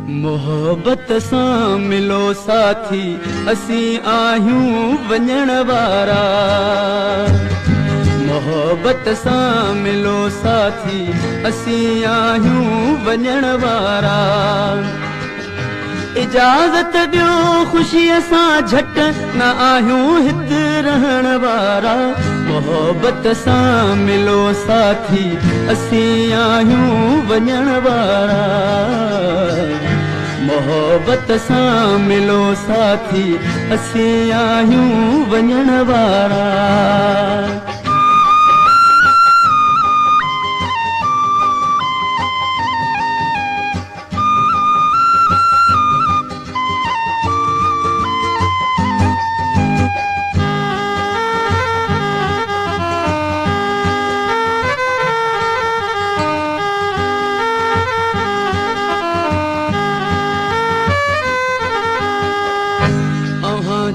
मोहब्बत सां मिलो साथी असीं आहियूं वञण वारा। मोहब्बत सां मिलो साथी असीं आहियूं वञण वारा। इजाज़त ॾियो ख़ुशीअ सां झट न आहियूं हिते रहण वारा। मोहब्बत सां मिलो साथी असीं आहियूं वञण वारा। मोहब्बत सां मिलो साथी असीं आहियूं वञण वारा।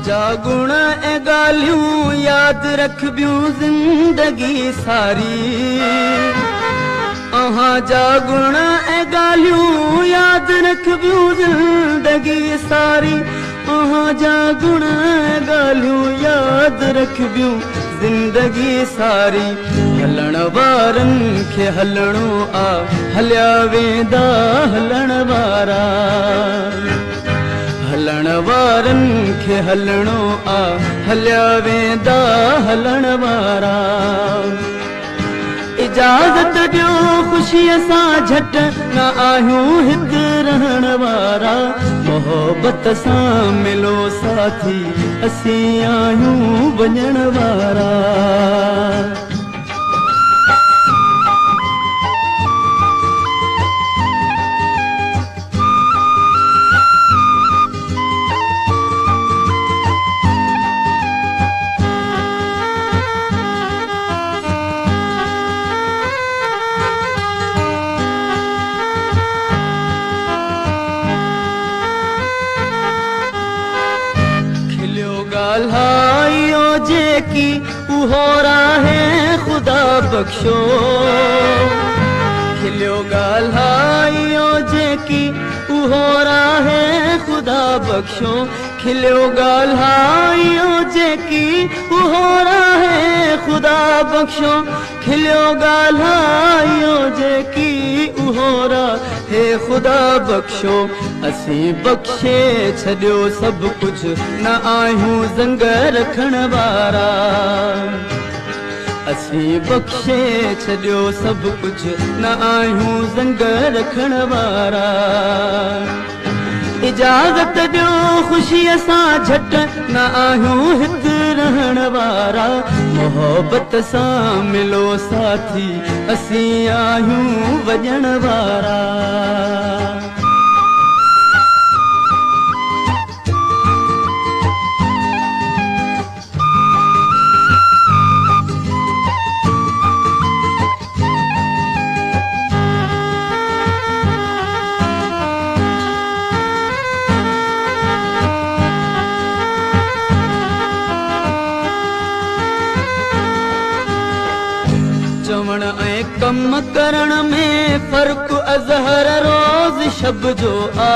जा गुण ऐं ॻाल्हियूं यादि रखबियूं ज़िंदगी सारी। जा गुण ऐं ॻाल्हियूं यादि रखबियूं ज़िंदगी सारी। जा गुण ऐं ॻाल्हियूं यादि रखबियूं ज़िंदगी सारी। हलण वारनि खे हलणो आ हलिया वेंदा हलण वारा। हलण वारनि खे हलणो आ हलिया वेंदा हलण वारा। इजाज़त ॾियो ख़ुशीअ सां झट न आहियूं हिते रहण वारा। मोहब्बत सां मिलो साथी असीं आहियूं वञण वारा। ॻाल्हाइयो जेकी उहो राहे ख़ुदा बख़्शो। खिलियो ॻाल्हाइयो जेकी उहो राहे ख़ुदा बख़्शो। खिलियो ॻाल्हाइयो जेकी उहो राहे ख़ुदा बख़्शो। खिलियो ॻाल्हाइयो जेकी उहो राहे ख़ुदा बख़्शो। असीं बख़्शे छॾियो सभु कुझु न आहियूं ज़ंग रखण वारा। असीं बख़्शे छॾियो सभु कुझु न आहियूं ज़ंग रखण वारा। इजाज़त ॾियो ख़ुशीअ सां झट न आहियूं हिते रहण वारा। मोहब्बत सां मिलो साथी असीं आहियूं वञण वारा। चवण ऐं कम करण में फ़र्क़ु अज़हर रोज़ शब जो आ।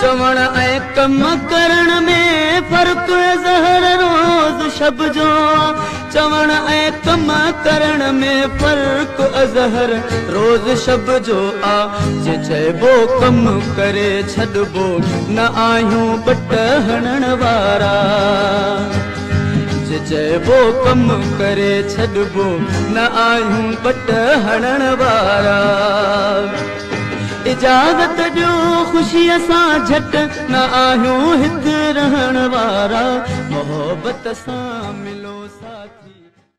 चवण ऐं कम करण में फ़र्क़ु अज़हर रोज़ शब जो आ। चवण ऐं कम करण में फ़र्क़ु अज़हर रोज़ शब जो आ। जे चइबो कम करे छॾिबो न आहियूं बट हणण वारा। चइबो कम करे छॾिबो न आहियूं बट हणण वारा। इजाज़त ॾियो ख़ुशीअ सां झट न आहियूं हिते रहण वारा। मोहब्बत सां मिलो साथी।